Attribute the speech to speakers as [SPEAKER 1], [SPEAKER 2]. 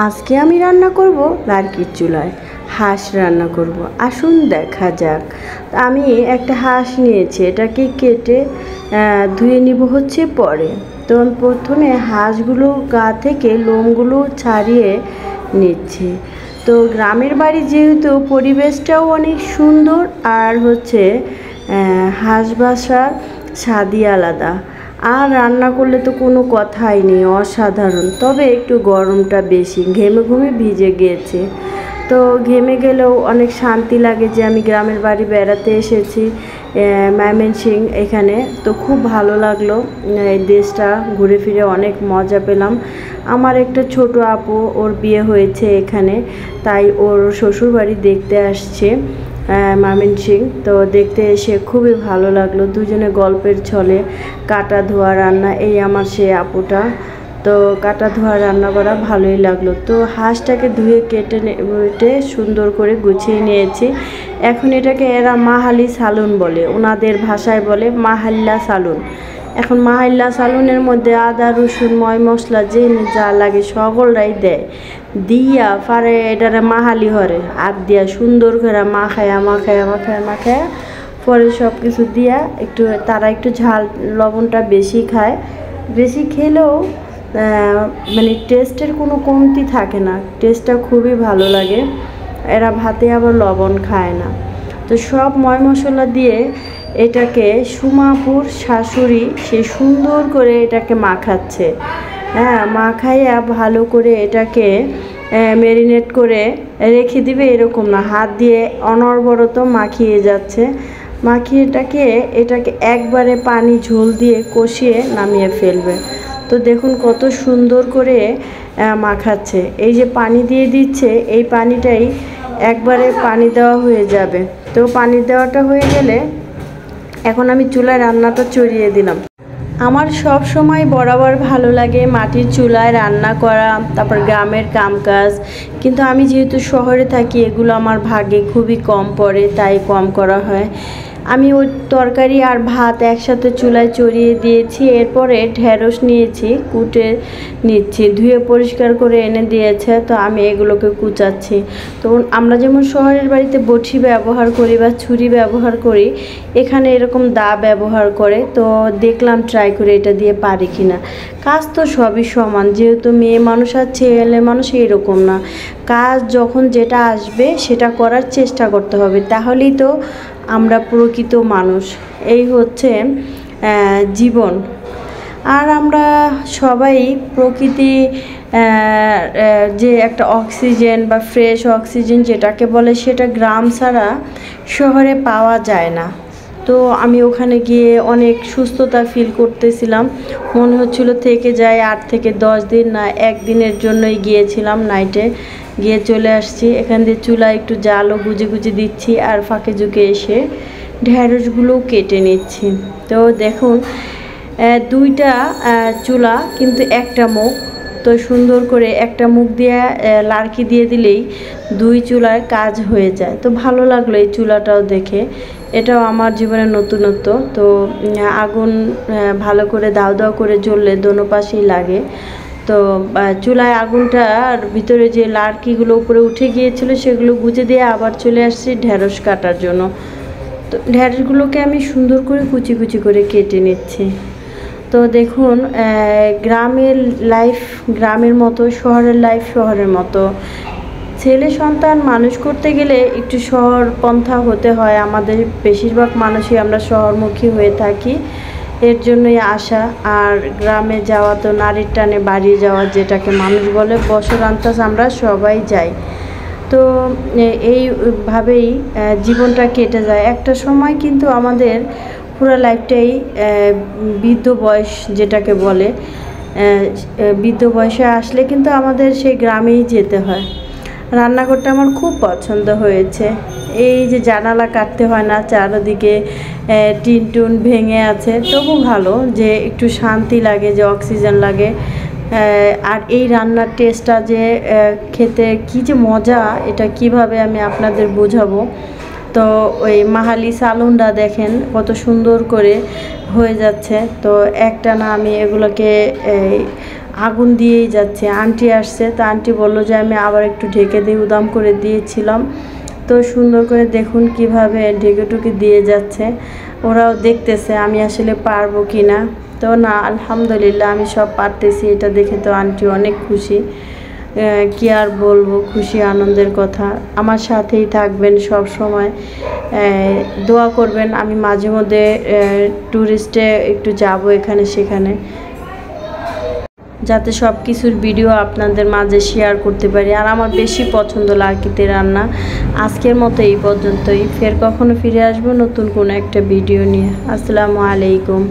[SPEAKER 1] আজকে আমি রান্না করব লার্কির চুলায় হাঁস রান্না করব। আসুন দেখা যাক। আমি একটা হাঁস নিয়েছি, এটাকে কেটে ধুয়ে নিব হচ্ছে পরে। তো প্রথমে হাঁসগুলো গা থেকে লোমগুলো ছাড়িয়ে নিচ্ছি। তো গ্রামের বাড়ি যেহেতু পরিবেশটাও অনেক সুন্দর, আর হচ্ছে হাঁস বাসার স্বাদই আলাদা। আর রান্না করলে তো কোনো কথাই নেই, অসাধারণ। তবে একটু গরমটা বেশি, ঘেমে ঘুমে ভিজে গিয়েছে। তো ঘেমে গেলেও অনেক শান্তি লাগে যে আমি গ্রামের বাড়ি বেড়াতে এসেছি ময়মনসিংহ এখানে। তো খুব ভালো লাগলো, এই দেশটা ঘুরে ফিরে অনেক মজা পেলাম। আমার একটা ছোট আপু, ওর বিয়ে হয়েছে এখানে, তাই ওর শ্বশুরবাড়ি দেখতে আসছে ময়মনসিংহ। তো দেখতে এসে খুবই ভালো লাগলো, দুজনে গল্পের ছলে কাটা ধোয়া রান্না। এই আমার সে আপুটা, তো কাটা ধোয়া রান্না করা ভালোই লাগলো। তো হাঁসটাকে ধুয়ে কেটে সুন্দর করে গুছিয়ে নিয়েছি। এখন এটাকে এরা মাহালি সালুন বলে, ওনাদের ভাষায় বলে মাহাল্লা সালুন। এখন মাহাল্লা সালুনের মধ্যে আদা রসুন ময় মশলা যে যা লাগে সকলরাই দেয়, দিয়া পারে এটারে মাহালি হরে আর দিয়া সুন্দর করে মাখায়া মাখায়া মাখায়া মাখায়া পরে সব কিছু দিয়া একটু তারা একটু ঝাল লবণটা বেশি খায়। বেশি খেলেও মানে টেস্টের কোনো কমতি থাকে না, টেস্টটা খুবই ভালো লাগে। এরা ভাতে আবার লবণ খায় না। তো সব ময় মশলা দিয়ে এটাকে সুমাপুর শাশুড়ি সে সুন্দর করে এটাকে মাখাচ্ছে। মাখাইয়া ভালো করে এটাকে ম্যারিনেট করে রেখে দিবে, এরকম না, হাত দিয়ে অনবরত মাখিয়ে যাচ্ছে। মাখিয়ে এটাকে একবারে পানি ঝোল দিয়ে কষিয়ে নামিয়ে ফেলবে। তো দেখুন কত সুন্দর করে মাখাচ্ছে। এই যে পানি দিয়ে দিচ্ছে, এই পানিটাই একবারে পানি দেওয়া হয়ে যাবে। তো পানি দেওয়াটা হয়ে গেলে এখন আমি চুলায় রান্নাটা চড়িয়ে দিলাম। আমার সব সময় বরাবর ভালো লাগে মাটির চুলায় রান্না করা, তারপর গ্রামের কামকাজ। কিন্তু আমি যেহেতু শহরে থাকি, এগুলো আমার ভাগে খুবই কম পড়ে, তাই কম করা হয়। আমি ওই তরকারি আর ভাত একসাথে চুলায় চড়িয়ে দিয়েছি। এরপরে ঢেঁড়স নিয়েছি, কুটে নিচ্ছি, ধুয়ে পরিষ্কার করে এনে দিয়েছে। তো আমি এগুলোকে কুচাচ্ছি। তো আমরা যেমন শহরের বাড়িতে বটি ব্যবহার করি বা ছুরি ব্যবহার করি, এখানে এরকম দা ব্যবহার করে। তো দেখলাম ট্রাই করে এটা দিয়ে পারি কিনা। কাজ তো সবই সমান, যেহেতু মেয়ে মানুষ আর ছেলে মানুষ এরকম না। কাজ যখন যেটা আসবে সেটা করার চেষ্টা করতে হবে, তাহলেই তো আমরা প্রকৃত মানুষ। এই হচ্ছে জীবন। আর আমরা সবাই প্রকৃতি যে একটা অক্সিজেন বা ফ্রেশ অক্সিজেন যেটাকে বলে, সেটা গ্রাম ছাড়া শহরে পাওয়া যায় না। তো আমি ওখানে গিয়ে অনেক সুস্থতা ফিল করতেছিলাম, মনে হচ্ছিল থেকে যায় 8 থেকে 10 দিন, না একদিনের জন্যই গিয়েছিলাম। নাইটে গিয়ে চলে আসছি। এখান দিয়ে চুলায় একটু জালও গুজে গুজে দিচ্ছি, আর ফাঁকে ঝুঁকে এসে ঢেঁড়সগুলোও কেটে নিচ্ছি। তো দেখুন দুইটা চুলা কিন্তু একটা মুখ। তো সুন্দর করে একটা মুখ দিয়ে লার্কি দিয়ে দিলেই দুই চুলার কাজ হয়ে যায়। তো ভালো লাগলো এই চুলাটাও দেখে, এটাও আমার জীবনের নতুনত্ব। তো আগুন ভালো করে দাও দাও করে জ্বললে দোনো পাশেই লাগে। তো চুলায় আগুনটার ভিতরে যে লার্কিগুলো উপরে উঠে গিয়েছিল সেগুলো গুজে দিয়ে আবার চলে আসছি ঢেঁড়স কাটার জন্য। তো ঢেঁড়সগুলোকে আমি সুন্দর করে কুচি কুচি করে কেটে নিচ্ছি। তো দেখুন গ্রামের লাইফ গ্রামের মতো, শহরের লাইফ শহরের মতো। ছেলে সন্তান মানুষ করতে গেলে একটু শহরপন্থা হতে হয়। আমাদের বেশিরভাগ মানুষই আমরা শহরমুখী হয়ে থাকি, এর জন্যই আসা। আর গ্রামে যাওয়া তো নারীর টানে বাড়িয়ে যাওয়া, যেটাকে মানুষ বলে বসরান্তাস, আমরা সবাই যাই। তো এইভাবেই জীবনটা কেটে যায়। একটা সময় কিন্তু আমাদের পুরো লাইফটাই বৃদ্ধ বয়স যেটাকে বলে, বৃদ্ধ বয়সে আসলে কিন্তু আমাদের সেই গ্রামেই যেতে হয়। রান্না করতে আমার খুব পছন্দ হয়েছে। এই যে জানালা কাটতে হয় না, চারদিকে টিন টুন ভেঙে আছে, তবু ভালো যে একটু শান্তি লাগে, যে অক্সিজেন লাগে। আর এই রান্নার টেস্টটা যে খেতে কী যে মজা, এটা কিভাবে আমি আপনাদের বোঝাবো। তো ওই মাহালি সালুনটা দেখেন কত সুন্দর করে হয়ে যাচ্ছে। তো একটা না আমি এগুলোকে আগুন দিয়েই যাচ্ছে। আন্টি আসছে, তো আন্টি বলল যে আমি আবার একটু ঢেকে দিয়ে উদাম করে দিয়েছিলাম। তো সুন্দর করে দেখুন কিভাবে ঢেকে টুকে দিয়ে যাচ্ছে। ওরাও দেখতেছে আমি আসলে পারবো কি না। তো না, আলহামদুলিল্লাহ আমি সব পারতেছি। এটা দেখে তো আন্টি অনেক খুশি। কি আর বলবো, খুশি আনন্দের কথা। আমার সাথেই থাকবেন সব সময়, দোয়া করবেন। আমি মাঝে মধ্যে ট্যুরিস্টে একটু যাব এখানে সেখানে, যাতে সব কিছুর ভিডিও আপনাদের মাঝে শেয়ার করতে পারি। আর আমার বেশি পছন্দ লার্কিতে রান্না। আজকের মতো এই পর্যন্তই, ফের কখনো ফিরে আসবো নতুন কোনো একটা ভিডিও নিয়ে। আসসালামু আলাইকুম।